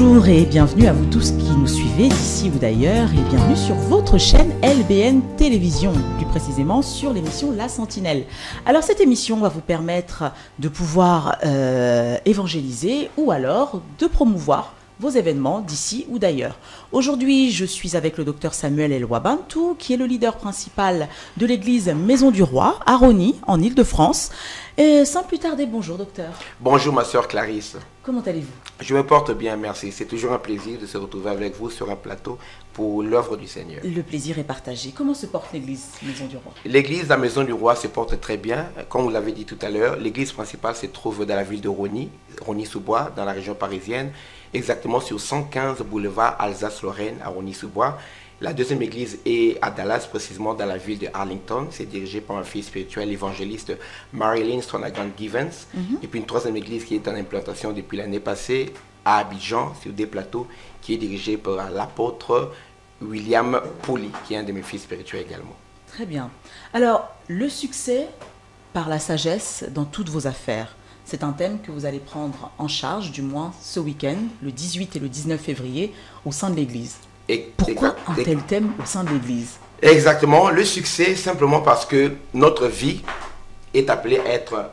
Bonjour et bienvenue à vous tous qui nous suivez d'ici ou d'ailleurs et bienvenue sur votre chaîne LBN Télévision, plus précisément sur l'émission La Sentinelle. Alors cette émission va vous permettre de pouvoir évangéliser ou alors de promouvoir vos événements d'ici ou d'ailleurs. Aujourd'hui, je suis avec le docteur Samuel Elwabantou, qui est le leader principal de l'église Maison du Roi, à Rosny, en Ile-de-France. Et sans plus tarder, bonjour docteur. Bonjour ma soeur Clarisse. Comment allez-vous? Je me porte bien, merci. C'est toujours un plaisir de se retrouver avec vous sur un plateau pour l'œuvre du Seigneur. Le plaisir est partagé. Comment se porte l'église Maison du Roi? L'église La Maison du Roi se porte très bien. Comme vous l'avez dit tout à l'heure, l'église principale se trouve dans la ville de Rosny, Rosny-sous-Bois, dans la région parisienne, exactement sur 115 boulevard Alsace-Lorraine à Rosny-sous-Bois. La deuxième église est à Dallas, précisément dans la ville de Arlington. C'est dirigé par un fils spirituel, l'évangéliste Marilyn Stranagan-Givens. Et puis une troisième église qui est en implantation depuis l'année passée à Abidjan, sur des plateaux, qui est dirigée par l'apôtre William Poli, qui est un de mes fils spirituels également. Très bien. Alors, le succès par la sagesse dans toutes vos affaires. C'est un thème que vous allez prendre en charge, du moins ce week-end, le 18 et le 19 février, au sein de l'Église. Pourquoi un tel thème au sein de l'Église? Exactement, le succès, simplement parce que notre vie est appelée à être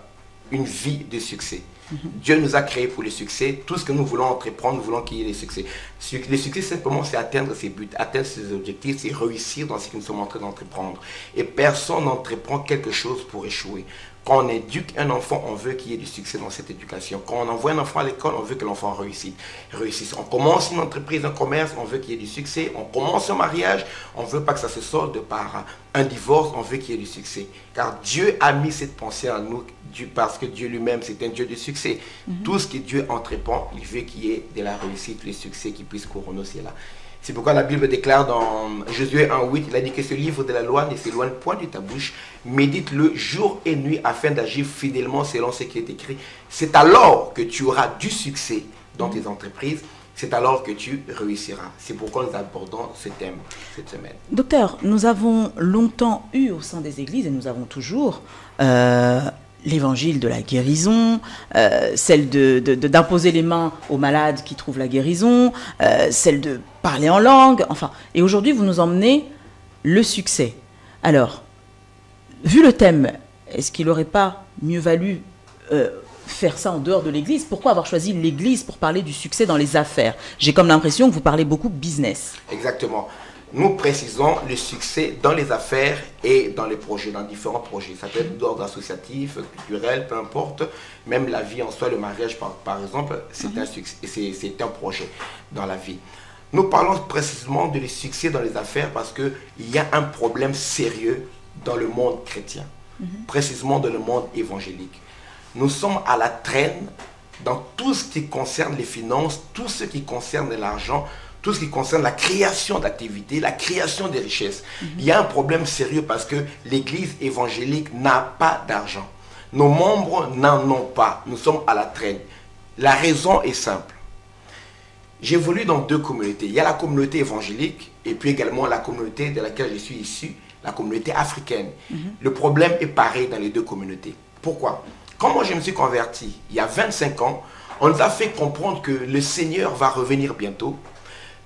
une vie de succès. Dieu nous a créés pour le succès. Tout ce que nous voulons entreprendre, nous voulons qu'il y ait le succès. Le succès, simplement, c'est atteindre ses buts, atteindre ses objectifs, c'est réussir dans ce que nous sommes en train d'entreprendre. Et personne n'entreprend quelque chose pour échouer. Quand on éduque un enfant, on veut qu'il y ait du succès dans cette éducation. Quand on envoie un enfant à l'école, on veut que l'enfant réussisse. On commence une entreprise, un commerce, on veut qu'il y ait du succès. On commence un mariage, on ne veut pas que ça se solde par un divorce, on veut qu'il y ait du succès. Car Dieu a mis cette pensée en nous, parce que Dieu lui-même, c'est un Dieu de succès. Tout ce que Dieu entreprend, il veut qu'il y ait de la réussite, le succès qui puisse couronner au ciel. C'est pourquoi la Bible déclare dans Josué 1,8, il a dit que ce livre de la loi ne s'éloigne point de ta bouche, médite-le jour et nuit afin d'agir fidèlement selon ce qui est écrit. C'est alors que tu auras du succès dans tes entreprises, c'est alors que tu réussiras. C'est pourquoi nous abordons ce thème cette semaine. Docteur, nous avons longtemps eu au sein des églises, et nous avons toujours, l'évangile de la guérison, celle d'imposer les mains aux malades qui trouvent la guérison, celle de parler en langue, enfin. Et aujourd'hui, vous nous emmenez le succès. Alors, vu le thème, est-ce qu'il n'aurait pas mieux valu faire ça en dehors de l'église? Pourquoi avoir choisi l'église pour parler du succès dans les affaires? J'ai comme l'impression que vous parlez beaucoup business. Exactement. Nous précisons le succès dans les affaires et dans les projets, dans différents projets. Ça peut être d'ordre associatif, culturel, peu importe. Même la vie en soi, le mariage par exemple, c'est un succès, c'est un projet dans la vie. Nous parlons précisément de le succès dans les affaires parce qu'il y a un problème sérieux dans le monde chrétien, précisément dans le monde évangélique. Nous sommes à la traîne dans tout ce qui concerne les finances, tout ce qui concerne l'argent, tout ce qui concerne la création d'activités, la création des richesses. Il y a un problème sérieux parce que l'église évangélique n'a pas d'argent. Nos membres n'en ont pas. Nous sommes à la traîne. La raison est simple. J'évolue dans deux communautés. Il y a la communauté évangélique et puis également la communauté de laquelle je suis issu, la communauté africaine. Le problème est pareil dans les deux communautés. Pourquoi? Quand moi je me suis converti, il y a 25 ans, on nous a fait comprendre que le Seigneur va revenir bientôt.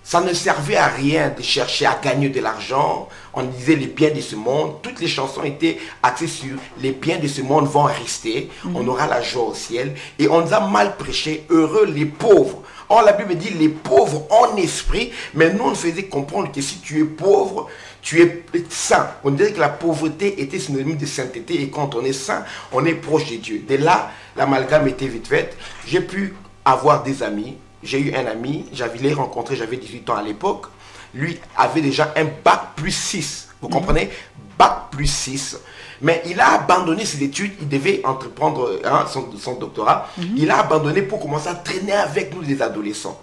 Ça ne servait à rien de chercher à gagner de l'argent. On disait les biens de ce monde. Toutes les chansons étaient axées sur les biens de ce monde vont rester. On aura la joie au ciel. Et on nous a mal prêché. Heureux les pauvres. Or, la Bible dit les pauvres en esprit. Mais nous, on faisait comprendre que si tu es pauvre, tu es saint. On dirait que la pauvreté était synonyme de sainteté. Et quand on est saint, on est proche de Dieu. Dès là, l'amalgame était vite faite. J'ai pu avoir des amis. J'ai eu un ami, j'avais rencontré, j'avais 18 ans à l'époque. Lui avait déjà un bac plus 6. Vous comprenez? Bac plus 6. Mais il a abandonné ses études, il devait entreprendre son doctorat. Il a abandonné pour commencer à traîner avec nous les adolescents.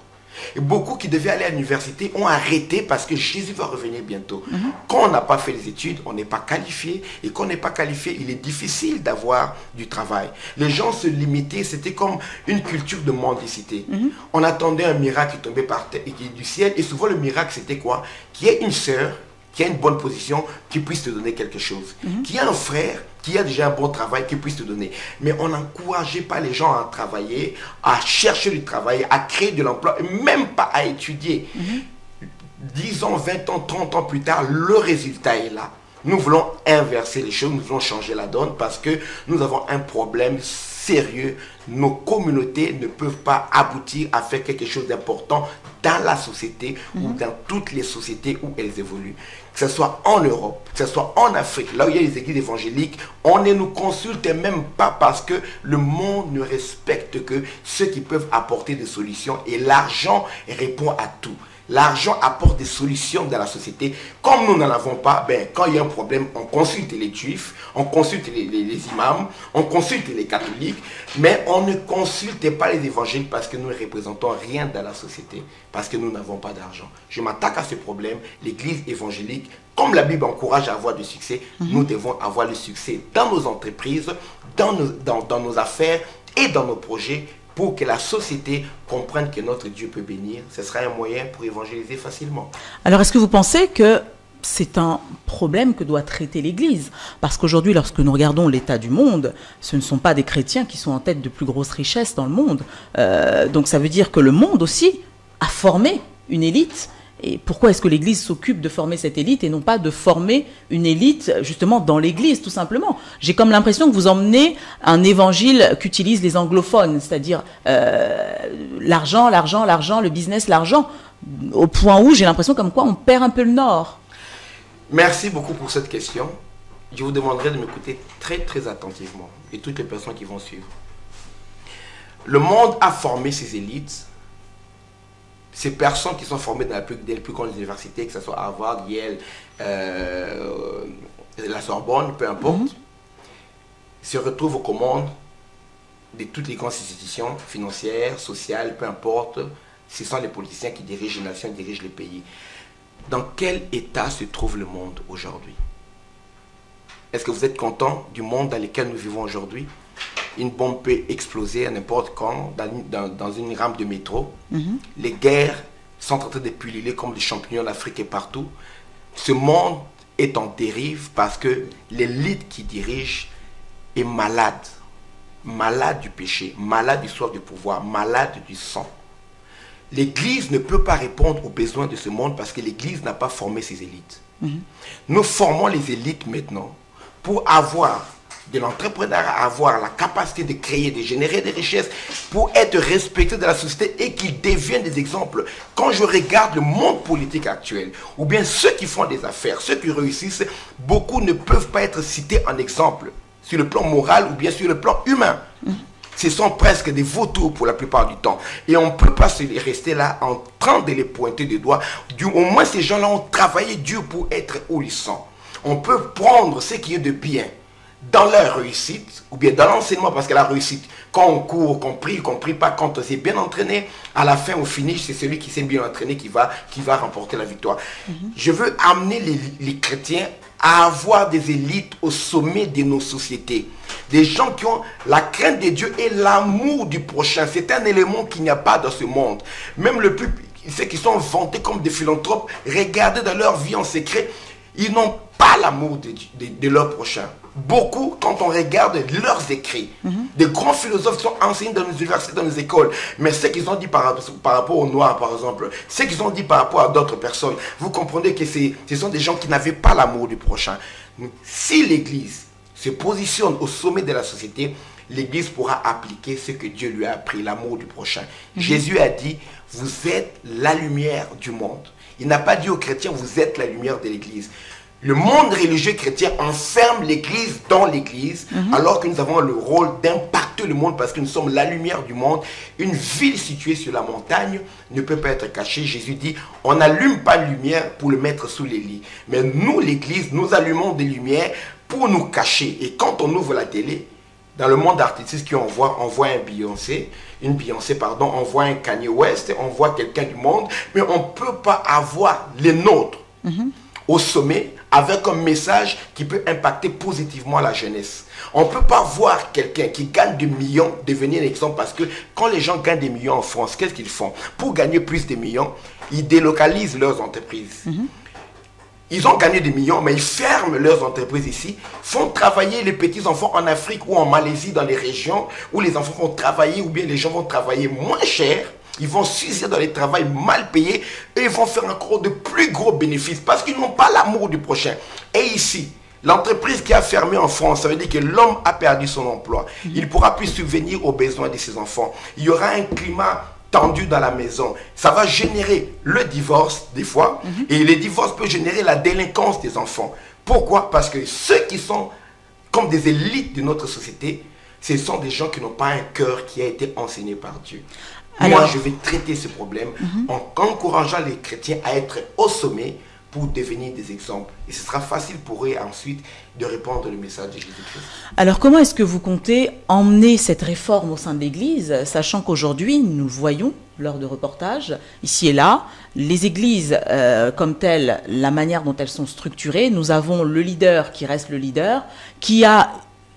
Et beaucoup qui devaient aller à l'université ont arrêté parce que Jésus va revenir bientôt. Quand on n'a pas fait les études, on n'est pas qualifié. Et quand on n'est pas qualifié, il est difficile d'avoir du travail. Les gens se limitaient, c'était comme une culture de mendicité. On attendait un miracle qui tombait par terre, du ciel. Et souvent le miracle c'était quoi? Qu'il y ait une sœur qui a une bonne position, qui puisse te donner quelque chose. Qui a un frère, qui a déjà un bon travail, qui puisse te donner. Mais on n'encourageait pas les gens à travailler, à chercher du travail, à créer de l'emploi, même pas à étudier. 10 ans, 20 ans, 30 ans plus tard, le résultat est là. Nous voulons inverser les choses, nous voulons changer la donne parce que nous avons un problème sérieux. Nos communautés ne peuvent pas aboutir à faire quelque chose d'important dans la société ou dans toutes les sociétés où elles évoluent. Que ce soit en Europe, que ce soit en Afrique, là où il y a les églises évangéliques, on ne nous consulte même pas parce que le monde ne respecte que ceux qui peuvent apporter des solutions et l'argent répond à tout. L'argent apporte des solutions dans la société. Comme nous n'en avons pas, ben, quand il y a un problème, on consulte les juifs, on consulte les imams, on consulte les catholiques, mais on ne consulte pas les évangéliques parce que nous ne représentons rien dans la société, parce que nous n'avons pas d'argent. Je m'attaque à ce problème. L'église évangélique, comme la Bible encourage à avoir du succès, nous devons avoir le succès dans nos entreprises, dans nos affaires et dans nos projets, pour que la société comprenne que notre Dieu peut bénir. Ce sera un moyen pour évangéliser facilement. Alors, est-ce que vous pensez que c'est un problème que doit traiter l'Église? Parce qu'aujourd'hui, lorsque nous regardons l'état du monde, ce ne sont pas des chrétiens qui sont en tête de plus grosses richesses dans le monde. Donc ça veut dire que le monde aussi a formé une élite. Et pourquoi est-ce que l'Église s'occupe de former cette élite et non pas de former une élite justement dans l'Église, tout simplement? J'ai comme l'impression que vous emmenez un évangile qu'utilisent les anglophones, c'est-à-dire l'argent, l'argent, l'argent, le business, l'argent, au point où j'ai l'impression comme quoi on perd un peu le nord. Merci beaucoup pour cette question. Je vous demanderai de m'écouter très très attentivement et toutes les personnes qui vont suivre. Le monde a formé ses élites. Ces personnes qui sont formées dans les plus grandes universités, que ce soit Harvard, Yale, la Sorbonne, peu importe, se retrouvent aux commandes de toutes les grandes institutions financières, sociales, peu importe. Ce sont les politiciens qui dirigent les nations, qui dirigent les pays. Dans quel état se trouve le monde aujourd'hui? Est-ce que vous êtes content du monde dans lequel nous vivons aujourd'hui? Une bombe peut exploser à n'importe quand dans une rame de métro. Les guerres sont en train de pulluler comme des champignons en Afrique et partout. Ce monde est en dérive parce que l'élite qui dirige est malade. Malade du péché, malade du soif du pouvoir, malade du sang. L'Église ne peut pas répondre aux besoins de ce monde parce que l'Église n'a pas formé ses élites. Nous formons les élites maintenant pour avoir de l'entrepreneuriat, avoir la capacité de créer, de générer des richesses pour être respectés dans la société et qu'ils deviennent des exemples. Quand je regarde le monde politique actuel, ou bien ceux qui font des affaires, ceux qui réussissent, beaucoup ne peuvent pas être cités en exemple sur le plan moral ou bien sur le plan humain. Ce sont presque des vautours pour la plupart du temps. Et on ne peut pas rester là en train de les pointer du doigt. Au moins ces gens-là ont travaillé dur pour être où ils sont. On peut prendre ce qui est de bien dans leur réussite, ou bien dans l'enseignement, parce que la réussite, quand on court, qu'on prie pas, quand on s'est bien entraîné, à la fin, au finish, c'est celui qui s'est bien entraîné qui va remporter la victoire. Je veux amener les chrétiens à avoir des élites au sommet de nos sociétés. Des gens qui ont la crainte de Dieu et l'amour du prochain. C'est un élément qu'il n'y a pas dans ce monde. Même ceux qui sont vantés comme des philanthropes, regardez dans leur vie en secret, ils n'ont pas l'amour de leur prochain. Beaucoup, quand on regarde leurs écrits, des grands philosophes sont enseignés dans nos universités, dans nos écoles, mais ce qu'ils ont dit par rapport aux Noirs, par exemple, ce qu'ils ont dit par rapport à d'autres personnes, vous comprenez que ce sont des gens qui n'avaient pas l'amour du prochain. Si l'Église se positionne au sommet de la société, l'Église pourra appliquer ce que Dieu lui a appris, l'amour du prochain. Jésus a dit, vous êtes la lumière du monde. Il n'a pas dit aux chrétiens, vous êtes la lumière de l'Église. Le monde religieux chrétien enferme l'Église dans l'Église, alors que nous avons le rôle d'impacter le monde parce que nous sommes la lumière du monde. Une ville située sur la montagne ne peut pas être cachée. Jésus dit, on n'allume pas de lumière pour le mettre sous les lits. Mais nous, l'Église, nous allumons des lumières pour nous cacher. Et quand on ouvre la télé, dans le monde artistique qu'on voit, on voit on voit un Kanye West, on voit quelqu'un du monde, mais on ne peut pas avoir les nôtres au sommet avec un message qui peut impacter positivement la jeunesse. On ne peut pas voir quelqu'un qui gagne des millions devenir un exemple parce que quand les gens gagnent des millions en France, qu'est-ce qu'ils font? Pour gagner plus de millions, ils délocalisent leurs entreprises. Ils ont gagné des millions, mais ils ferment leurs entreprises ici, font travailler les petits-enfants en Afrique ou en Malaisie, dans les régions où les enfants vont travailler, ou bien les gens vont travailler moins cher. Ils vont s'user dans les travails mal payés et ils vont faire encore de plus gros bénéfices parce qu'ils n'ont pas l'amour du prochain. Et ici, l'entreprise qui a fermé en France, ça veut dire que l'homme a perdu son emploi. Il ne pourra plus subvenir aux besoins de ses enfants. Il y aura un climat tendu dans la maison. Ça va générer le divorce des fois. Et le divorce peut générer la délinquance des enfants. Pourquoi? Parce que ceux qui sont comme des élites de notre société, ce sont des gens qui n'ont pas un cœur qui a été enseigné par Dieu. Alors, moi, je vais traiter ce problème en encourageant les chrétiens à être au sommet pour devenir des exemples. Et ce sera facile pour eux ensuite de répandre le message de Jésus-Christ. Alors, comment est-ce que vous comptez emmener cette réforme au sein de l'Église, sachant qu'aujourd'hui, nous voyons, lors de reportages, ici et là, les églises comme telles, la manière dont elles sont structurées, nous avons le leader qui reste le leader, qui a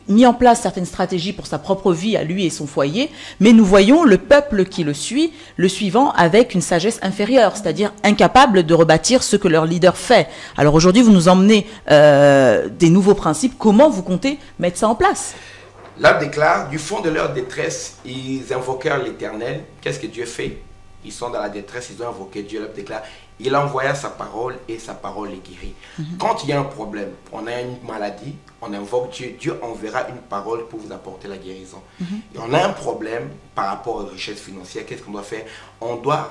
mis en place certaines stratégies pour sa propre vie à lui et son foyer, mais nous voyons le peuple qui le suit, le suivant avec une sagesse inférieure, c'est-à-dire incapable de rebâtir ce que leur leader fait. Alors aujourd'hui, vous nous emmenez des nouveaux principes. Comment vous comptez mettre ça en place? Là déclare, du fond de leur détresse, ils invoquèrent l'Éternel. Qu'est-ce que Dieu fait? Ils sont dans la détresse, ils ont invoqué Dieu. Là déclare, il envoya sa parole et sa parole les guérit. Quand il y a un problème, on a une maladie, on invoque Dieu, Dieu enverra une parole pour vous apporter la guérison. Et on a un problème par rapport aux richesses financières, qu'est-ce qu'on doit faire? On doit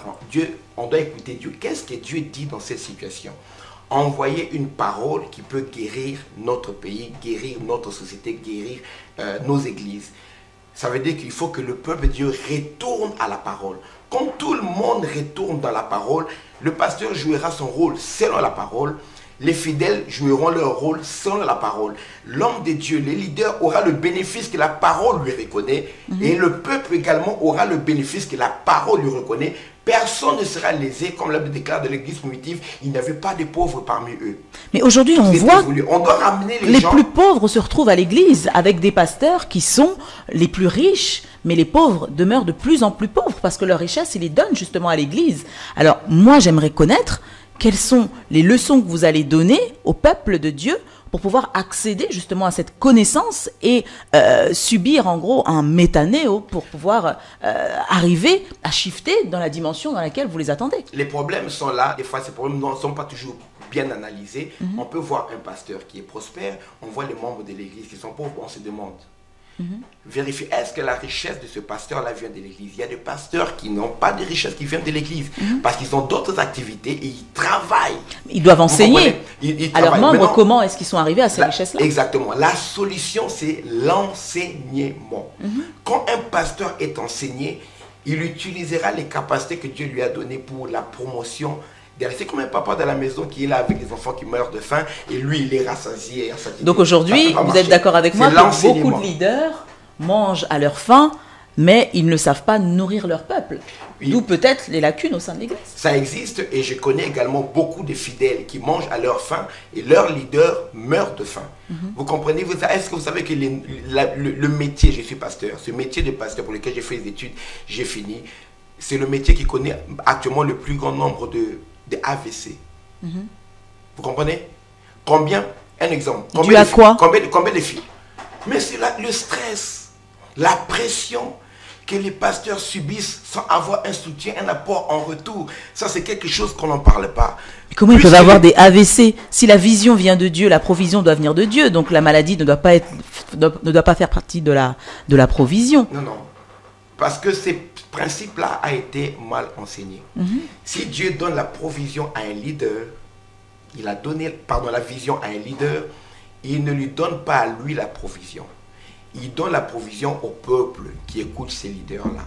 écouter Dieu. Qu'est-ce que Dieu dit dans cette situation? Envoyer une parole qui peut guérir notre pays, guérir notre société, guérir nos églises. Ça veut dire qu'il faut que le peuple de Dieu retourne à la parole. Quand tout le monde retourne dans la parole, le pasteur jouera son rôle selon la parole. Les fidèles joueront leur rôle selon la parole. L'homme de Dieu, les leaders, aura le bénéfice que la parole lui reconnaît. Et le peuple également aura le bénéfice que la parole lui reconnaît. Personne ne sera lésé, comme la Bible déclare de l'église primitive, il n'y avait pas de pauvres parmi eux. Mais aujourd'hui, on voit que on doit ramener les plus pauvres se retrouvent à l'église avec des pasteurs qui sont les plus riches, mais les pauvres demeurent de plus en plus pauvres parce que leur richesse, ils les donnent justement à l'église. Alors, moi, j'aimerais connaître quelles sont les leçons que vous allez donner au peuple de Dieu pour pouvoir accéder justement à cette connaissance et subir en gros un métanéo pour pouvoir arriver à shifter dans la dimension dans laquelle vous les attendez. Les problèmes sont là, des fois ces problèmes ne sont pas toujours bien analysés. On peut voir un pasteur qui est prospère, on voit les membres de l'église qui sont pauvres, on se demande. Vérifier, est-ce que la richesse de ce pasteur-là vient de l'église? Il y a des pasteurs qui n'ont pas de richesse qui viennent de l'église parce qu'ils ont d'autres activités et ils travaillent. Ils doivent enseigner à leurs membres. Maintenant, comment est-ce qu'ils sont arrivés à ces richesses-là? Exactement. La solution, c'est l'enseignement. Quand un pasteur est enseigné, il utilisera les capacités que Dieu lui a données pour la promotion. C'est comme un papa de la maison qui est là avec des enfants qui meurent de faim et lui, il est rassasié. Donc aujourd'hui, vous êtes d'accord avec moi que beaucoup de leaders mangent à leur faim, mais ils ne savent pas nourrir leur peuple. Oui. D'où peut-être les lacunes au sein de l'Église. Ça existe et je connais également beaucoup de fidèles qui mangent à leur faim et leur leader meurt de faim. Vous comprenez? Est-ce que vous savez que le métier, je suis pasteur, ce métier de pasteur pour lequel j'ai fait des études, j'ai fini, c'est le métier qui connaît actuellement le plus grand nombre de AVC. Vous comprenez? Combien? Un exemple. Dû à quoi? Combien de filles? Mais c'est le stress, la pression que les pasteurs subissent sans avoir un soutien, un apport en retour. Ça, c'est quelque chose qu'on n'en parle pas. Mais comment ils peuvent avoir des AVC? Si la vision vient de Dieu, la provision doit venir de Dieu. Donc la maladie ne doit pas faire partie de la provision. Non, non. Parce que ce principe-là a été mal enseigné. Si Dieu donne la provision à un leader, il a donné la vision à un leader, il ne lui donne pas à lui la provision. Il donne la provision au peuple qui écoute ces leaders-là.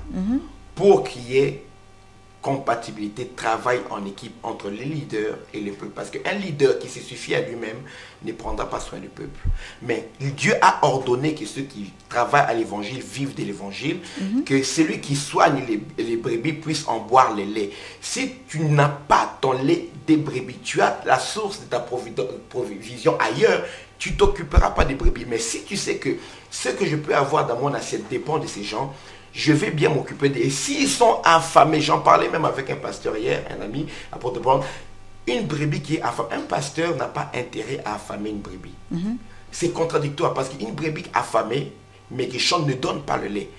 Pour qu'il y ait compatibilité, travail en équipe entre les leaders et le peuple. Parce qu'un leader qui se suffit à lui-même ne prendra pas soin du peuple. Mais Dieu a ordonné que ceux qui travaillent à l'évangile vivent de l'évangile, que celui qui soigne les brebis puisse en boire le lait. Si tu n'as pas ton lait des brebis, tu as la source de ta provision ailleurs, tu ne t'occuperas pas des brebis. Mais si tu sais que ce que je peux avoir dans mon assiette dépend de ces gens, je vais bien m'occuper d'eux. Et s'ils sont affamés, j'en parlais même avec un pasteur hier, un ami, à Port-de-Bronx, une brebis qui est affamée, un pasteur n'a pas intérêt à affamer une brebis. C'est contradictoire parce qu'une brebis affamée, mais qui chante, ne donne pas le lait.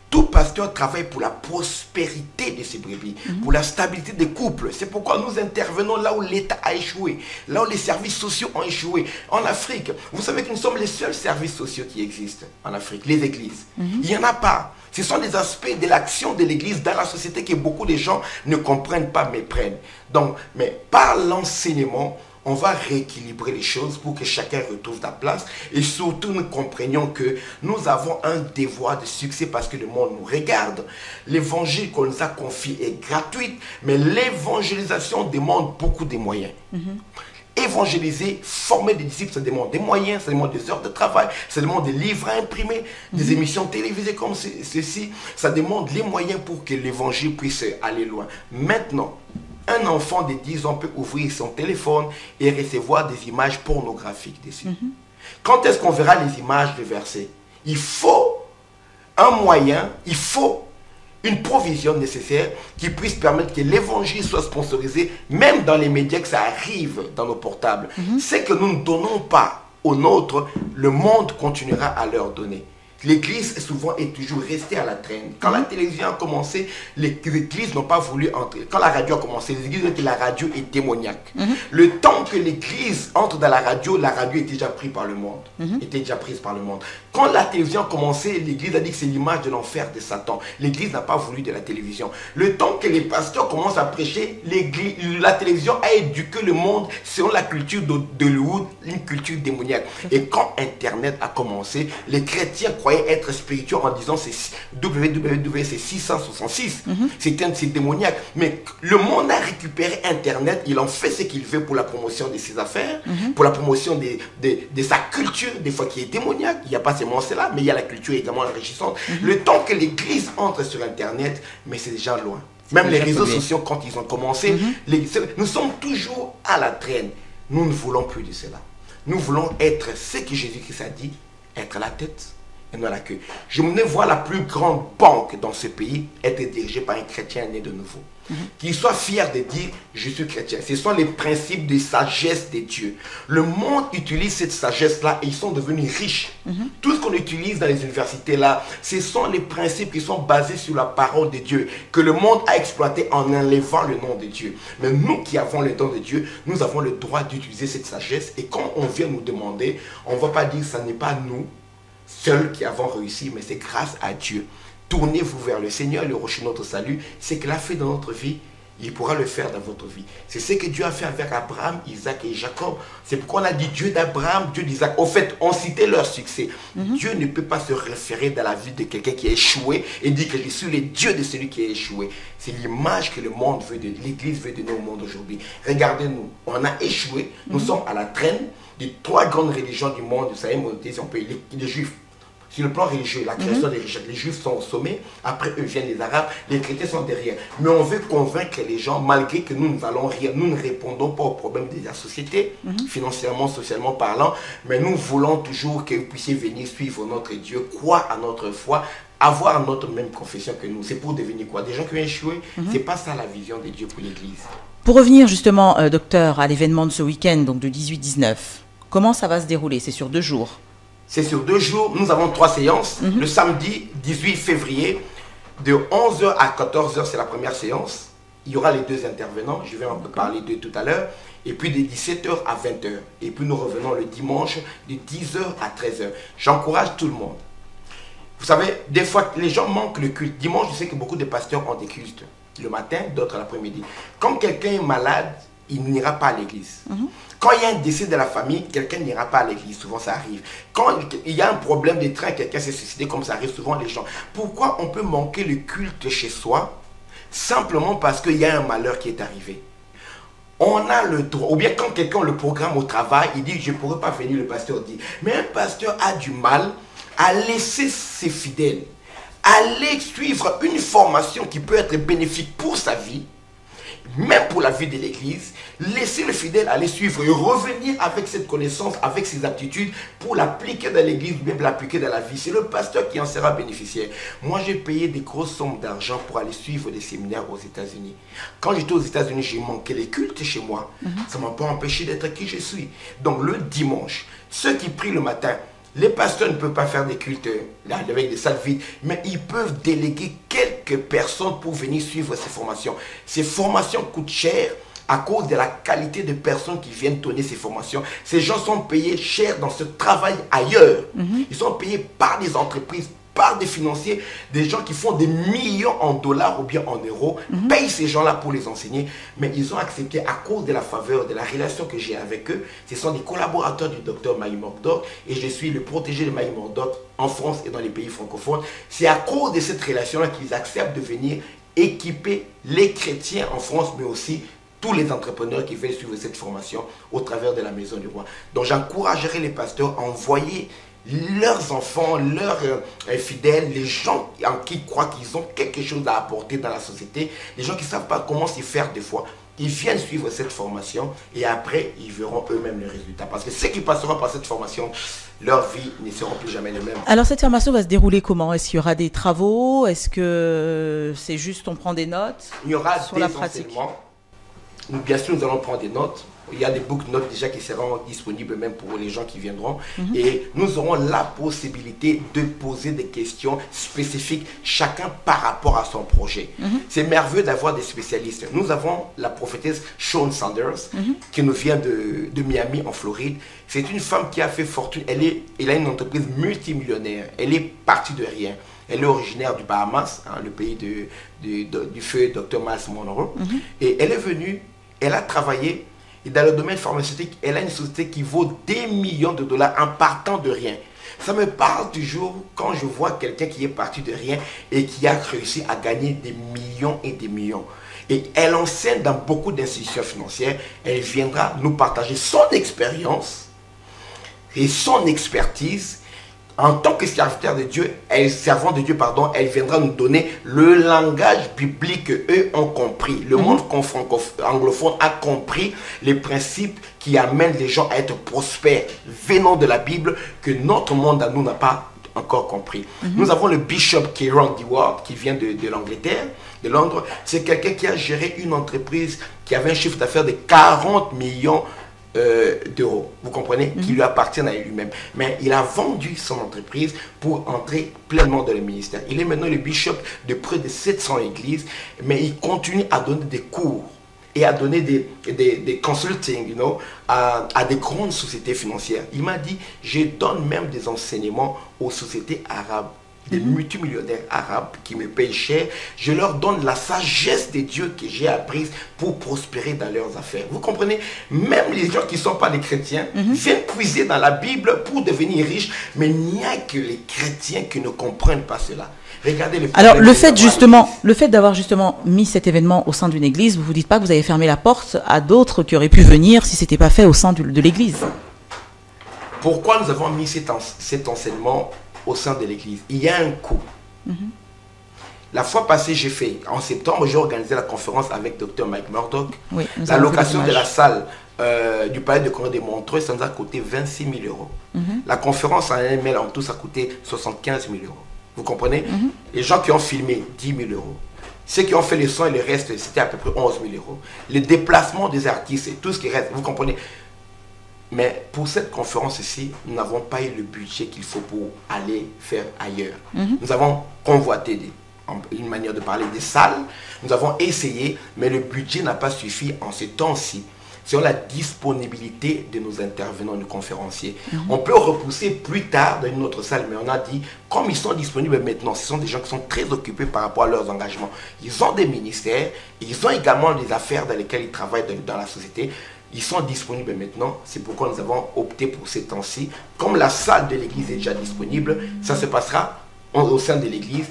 Tout pasteur travaille pour la prospérité de ses brebis, pour la stabilité des couples. C'est pourquoi nous intervenons là où l'État a échoué, là où les services sociaux ont échoué. En Afrique, vous savez que nous sommes les seuls services sociaux qui existent en Afrique, les églises. Il n'y en a pas. Ce sont des aspects de l'action de l'église dans la société que beaucoup de gens ne comprennent pas, méprennent. Donc, mais par l'enseignement, on va rééquilibrer les choses pour que chacun retrouve sa place. Et surtout, nous comprenions que nous avons un devoir de succès parce que le monde nous regarde. L'évangile qu'on nous a confié est gratuite, mais l'évangélisation demande beaucoup de moyens. Évangéliser, former des disciples, ça demande des moyens, ça demande des heures de travail, ça demande des livres à imprimer, des émissions télévisées comme ceci. Ça demande les moyens pour que l'évangile puisse aller loin. Maintenant, un enfant de 10 ans peut ouvrir son téléphone et recevoir des images pornographiques dessus. Quand est-ce qu'on verra les images de versets? Il faut un moyen, il faut une provision nécessaire qui puisse permettre que l'évangile soit sponsorisé, même dans les médias, que ça arrive dans nos portables. C'est que nous ne donnons pas aux nôtres, le monde continuera à leur donner. L'église souvent est toujours restée à la traîne. Quand la télévision a commencé, les églises n'ont pas voulu entrer. Quand la radio a commencé, les églises ont dit que la radio est démoniaque. Le temps que l'église entre dans la radio est déjà prise par le monde. Était déjà prise par le monde. Quand la télévision a commencé, l'église a dit que c'est l'image de l'enfer de Satan. L'église n'a pas voulu de la télévision. Le temps que les pasteurs commencent à prêcher, la télévision a éduqué le monde selon la culture d'Hollywood, une culture démoniaque. Et quand Internet a commencé, les chrétiens croyaient être spirituels en disant c'est www, c'est 666. C'est démoniaque. Mais le monde a récupéré Internet, il en fait ce qu'il veut pour la promotion de ses affaires, pour la promotion de sa culture, des fois qui est démoniaque. Il n'y a pas seulement cela, mais il y a la culture également enrichissante. Le temps que l'église entre sur Internet, mais c'est déjà loin. Même les réseaux sociaux, quand ils ont commencé, nous sommes toujours à la traîne. Nous ne voulons plus de cela. Nous voulons être ce que Jésus-Christ a dit, être la tête et non la queue. Je me vois la plus grande banque dans ce pays être dirigée par un chrétien né de nouveau. Qu'il soit fier de dire je suis chrétien. Ce sont les principes de sagesse de Dieu. Le monde utilise cette sagesse-là et ils sont devenus riches. Tout ce qu'on utilise dans les universités là, ce sont les principes qui sont basés sur la parole de Dieu, que le monde a exploité en enlevant le nom de Dieu. Mais nous qui avons le don de Dieu, nous avons le droit d'utiliser cette sagesse. Et quand on vient nous demander, on ne va pas dire ça n'est pas nous seuls qui avons réussi, mais c'est grâce à Dieu. Tournez-vous vers le Seigneur, le rocher de notre salut. Ce qu'il a fait dans notre vie, il pourra le faire dans votre vie. C'est ce que Dieu a fait avec Abraham, Isaac et Jacob. C'est pourquoi on a dit Dieu d'Abraham, Dieu d'Isaac. Au fait, on citait leur succès. Dieu ne peut pas se référer dans la vie de quelqu'un qui a échoué et dire que je suis le Dieu de celui qui a échoué. C'est l'image que le monde veut de l'Église veut donner au monde aujourd'hui. Regardez-nous, on a échoué. Nous sommes à la traîne des 3 grandes religions du monde. Vous savez, on peut les Juifs. Sur le plan religieux, la création des richesses, les Juifs sont au sommet, après eux viennent les Arabes, les chrétiens sont derrière. Mais on veut convaincre les gens, malgré que nous ne valons rien, nous ne répondons pas aux problèmes de la société, financièrement, socialement parlant, mais nous voulons toujours que vous puissiez venir suivre notre Dieu, croire à notre foi, avoir notre même confession que nous. C'est pour devenir quoi? Des gens qui ont échoué. C'est pas ça la vision de Dieu pour l'Église. Pour revenir justement, docteur, à l'événement de ce week-end, donc de 18-19, comment ça va se dérouler? C'est sur 2 jours? C'est sur 2 jours. Nous avons 3 séances. Le samedi 18 février, de 11h à 14h, c'est la première séance. Il y aura les 2 intervenants. Je vais un peu parler d'eux tout à l'heure. Et puis de 17h à 20h. Et puis nous revenons le dimanche de 10h à 13h. J'encourage tout le monde. Vous savez, des fois, les gens manquent le culte. Dimanche, je sais que beaucoup de pasteurs ont des cultes. Le matin, d'autres l'après-midi. Quand quelqu'un est malade, il n'ira pas à l'église. Quand il y a un décès de la famille, quelqu'un n'ira pas à l'église. Souvent, ça arrive. Quand il y a un problème de train, quelqu'un s'est suicidé, comme ça arrive souvent les gens. Pourquoi on peut manquer le culte chez soi? Simplement parce qu'il y a un malheur qui est arrivé. On a le droit, ou bien quand quelqu'un le programme au travail, il dit, je ne pourrais pas venir, le pasteur dit. Mais un pasteur a du mal à laisser ses fidèles aller suivre une formation qui peut être bénéfique pour sa vie. même pour la vie de l'Église, laisser le fidèle aller suivre et revenir avec cette connaissance, avec ses aptitudes pour l'appliquer dans l'Église ou même l'appliquer dans la vie. C'est le pasteur qui en sera bénéficiaire. Moi, j'ai payé des grosses sommes d'argent pour aller suivre des séminaires aux États-Unis. Quand j'étais aux États-Unis, j'ai manqué les cultes chez moi. Ça ne m'a pas empêché d'être qui je suis. Donc le dimanche, ceux qui prient le matin, les pasteurs ne peuvent pas faire des cultes avec des salles vides, mais ils peuvent déléguer quelques personnes pour venir suivre ces formations. Ces formations coûtent cher à cause de la qualité de personnes qui viennent donner ces formations. Ces gens sont payés cher dans ce travail ailleurs. Ils sont payés par des entreprises, par des financiers, des gens qui font des millions en dollars ou bien en euros, payent ces gens-là pour les enseigner, mais ils ont accepté à cause de la faveur, de la relation que j'ai avec eux. Ce sont des collaborateurs du docteur Maï Murdock et je suis le protégé de Maï Murdock en France et dans les pays francophones. C'est à cause de cette relation-là qu'ils acceptent de venir équiper les chrétiens en France, mais aussi tous les entrepreneurs qui veulent suivre cette formation au travers de la Maison du Roi. Donc j'encouragerai les pasteurs à envoyer leurs enfants, leurs fidèles, les gens en qui croient qu'ils ont quelque chose à apporter dans la société, les gens qui ne savent pas comment s'y faire des fois. Ils viennent suivre cette formation et après, ils verront eux-mêmes les résultats. Parce que ceux qui passeront par cette formation, leur vie ne seront plus jamais les mêmes. Alors, cette formation va se dérouler comment? Est-ce qu'il y aura des travaux? Est-ce que c'est juste on prend des notes? Il y aura sur des la pratique. enseignements. Bien sûr, nous allons prendre des notes. Il y a des book notes déjà qui seront disponibles même pour les gens qui viendront. Et nous aurons la possibilité de poser des questions spécifiques, chacun par rapport à son projet. C'est merveilleux d'avoir des spécialistes. Nous avons la prophétesse Shawn Sanders, qui nous vient de Miami, en Floride. C'est une femme qui a fait fortune. Elle a une entreprise multimillionnaire. Elle est partie de rien. Elle est originaire du Bahamas, hein, le pays du feu Dr. Miles Monroe. Et elle est venue, elle a travaillé. Et dans le domaine pharmaceutique, elle a une société qui vaut des millions de dollars en partant de rien. Ça me parle toujours quand je vois quelqu'un qui est parti de rien et qui a réussi à gagner des millions et des millions. Et elle enseigne dans beaucoup d'institutions financières. Elle viendra nous partager son expérience et son expertise. En tant que serviteur de Dieu, servant de Dieu, pardon, elle viendra nous donner le langage biblique qu'eux ont compris. Le monde anglophone a compris les principes qui amènent les gens à être prospères, venant de la Bible, que notre monde à nous n'a pas encore compris. Nous avons le bishop Kieran Dewar, qui vient de l'Angleterre, de Londres. C'est quelqu'un qui a géré une entreprise qui avait un chiffre d'affaires de 40 millions d'euros, vous comprenez, qui lui appartiennent à lui-même. Mais il a vendu son entreprise pour entrer pleinement dans le ministère. Il est maintenant le bishop de près de 700 églises, mais il continue à donner des cours et à donner des consulting, à des grandes sociétés financières. Il m'a dit, je donne même des enseignements aux sociétés arabes, des multimillionnaires arabes qui me payent cher. Je leur donne la sagesse de Dieu que j'ai apprise pour prospérer dans leurs affaires. Vous comprenez? Même les gens qui ne sont pas des chrétiens viennent puiser dans la Bible pour devenir riches, mais il n'y a que les chrétiens qui ne comprennent pas cela. Regardez le Alors, le fait d'avoir justement mis cet événement au sein d'une église, vous vous dites pas que vous avez fermé la porte à d'autres qui auraient pu venir si ce n'était pas fait au sein de l'église? Pourquoi nous avons mis cet enseignement au sein de l'église? Il y a un coût. La fois passée, en septembre, j'ai organisé la conférence avec Dr. Mike Murdock. Oui, la location de la salle du palais de Congrès de Montreux, ça nous a coûté 26 000 euros. La conférence en elle-même, en tout, ça a coûté 75 000 euros. Vous comprenez? Les gens qui ont filmé, 10 000 euros. Ceux qui ont fait les sons et le reste, c'était à peu près 11 000 euros. Les déplacements des artistes et tout ce qui reste, vous comprenez? Mais pour cette conférence-ci, nous n'avons pas eu le budget qu'il faut pour aller faire ailleurs. Nous avons convoité, une manière de parler, des salles. Nous avons essayé, mais le budget n'a pas suffi en ce temps-ci. Sur la disponibilité de nos intervenants, nos conférenciers. On peut repousser plus tard dans une autre salle, mais on a dit, comme ils sont disponibles maintenant, ce sont des gens qui sont très occupés par rapport à leurs engagements. Ils ont des ministères, ils ont également des affaires dans lesquelles ils travaillent dans la société. Ils sont disponibles maintenant, c'est pourquoi nous avons opté pour ces temps-ci. Comme la salle de l'église est déjà disponible, ça se passera au sein de l'église.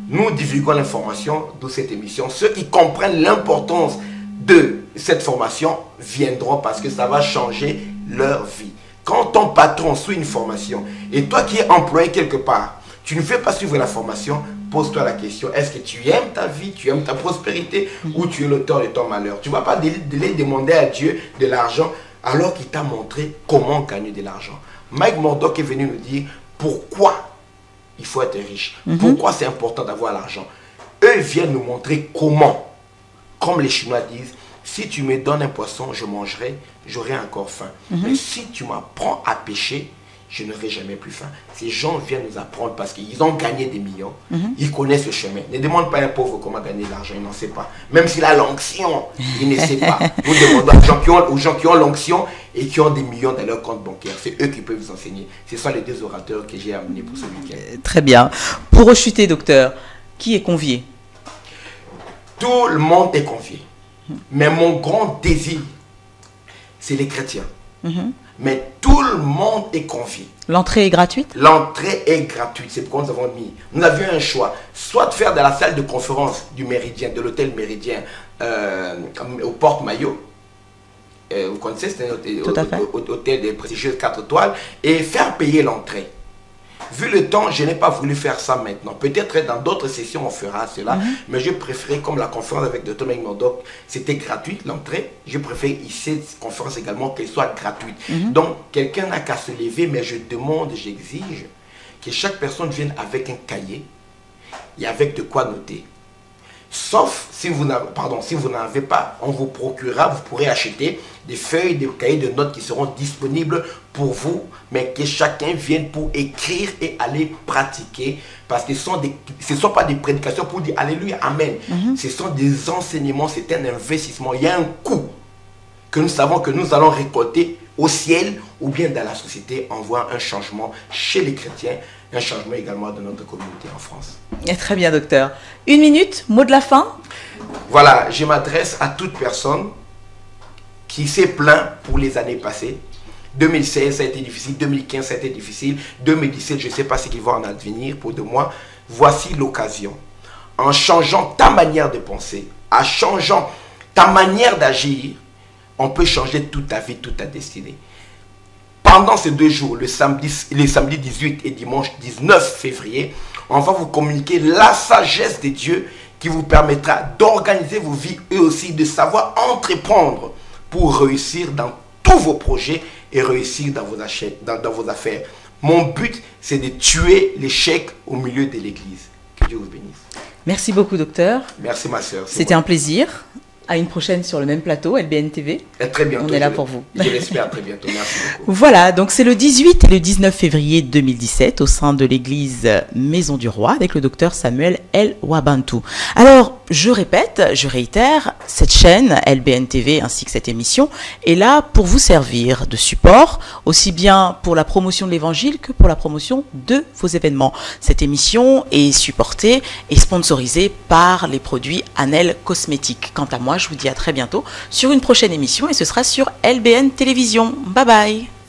Nous divulguons l'information de cette émission. Ceux qui comprennent l'importance de cette formation viendront parce que ça va changer leur vie. Quand ton patron suit une formation et toi qui es employé quelque part, Tu ne fais pas suivre la formation, pose-toi la question, est-ce que tu aimes ta vie, tu aimes ta prospérité ou tu es l'auteur de ton malheur? Tu ne vas pas demander à Dieu de l'argent alors qu'il t'a montré comment gagner de l'argent. Mike Murdock est venu nous dire pourquoi il faut être riche, pourquoi c'est important d'avoir l'argent. Eux viennent nous montrer comment. Comme les Chinois disent, si tu me donnes un poisson, je mangerai, j'aurai encore faim. Mais si tu m'apprends à pêcher, je n'aurai jamais plus faim. Ces gens viennent nous apprendre parce qu'ils ont gagné des millions. Ils connaissent le chemin. Ne demande pas à un pauvre comment gagner de l'argent, il n'en sait pas. Même s'il a l'onction, il ne sait pas. Nous demandons aux gens qui ont l'onction et qui ont des millions dans leur compte bancaire. C'est eux qui peuvent vous enseigner. Ce sont les deux orateurs que j'ai amenés pour ce week-end. Très bien. Pour rechuter, docteur, qui est convié? Tout le monde est convié. Mais mon grand désir, c'est les chrétiens. Mais tout le monde est convié. L'entrée est gratuite? L'entrée est gratuite. C'est pourquoi nous avons mis. Nous avions un choix. Soit de faire dans la salle de conférence du Méridien, de l'hôtel Méridien, au Porte Maillot. Vous connaissez, c'est un hôtel de prestigieuses 4 étoiles. Et faire payer l'entrée. Vu le temps, je n'ai pas voulu faire ça maintenant. Peut-être dans d'autres sessions, on fera cela. Mais je préférais, comme la conférence avec Dr. Mike Murdock, c'était gratuit, l'entrée. Je préfère ici, cette conférence également, qu'elle soit gratuite. Donc, quelqu'un n'a qu'à se lever, mais je demande, j'exige que chaque personne vienne avec un cahier et avec de quoi noter. Sauf si vous n'avez pas, on vous procurera, vous pourrez acheter des feuilles, des cahiers de notes qui seront disponibles pour vous, mais que chacun vienne pour écrire et aller pratiquer, parce que ce ne sont pas des prédications pour dire Alléluia, Amen. Ce sont des enseignements, c'est un investissement, il y a un coût que nous savons que nous allons récolter au ciel ou bien dans la société en voyant un changement chez les chrétiens, un changement également dans notre communauté en France. Et très bien, docteur. 1 minute, mot de la fin. Voilà, je m'adresse à toute personne qui s'est plaint pour les années passées. 2016, ça a été difficile. 2015, ça a été difficile. 2017, je ne sais pas ce qui va en advenir pour de moi. Voici l'occasion. En changeant ta manière de penser, en changeant ta manière d'agir, on peut changer toute ta vie, toute ta destinée. Pendant ces 2 jours, le samedi 18 et dimanche 19 février, on va vous communiquer la sagesse de Dieu qui vous permettra d'organiser vos vies et aussi de savoir entreprendre pour réussir dans tous vos projets et réussir dans vos affaires. Mon but, c'est de tuer l'échec au milieu de l'église. Que Dieu vous bénisse. Merci beaucoup, docteur. Merci, ma soeur. C'était un plaisir. À une prochaine sur le même plateau, LBN TV. Et très bientôt. On est là pour vous. Je l'espère, très bientôt. Merci beaucoup. Voilà, donc c'est le 18 et le 19 février 2017 au sein de l'église Maison du Roi avec le docteur Samuel El Wabantou. Alors, je répète, je réitère, cette chaîne LBN TV ainsi que cette émission est là pour vous servir de support, aussi bien pour la promotion de l'évangile que pour la promotion de vos événements. Cette émission est supportée et sponsorisée par les produits Anel Cosmétiques. Quant à moi, je vous dis à très bientôt sur une prochaine émission et ce sera sur LBN Télévision. Bye bye.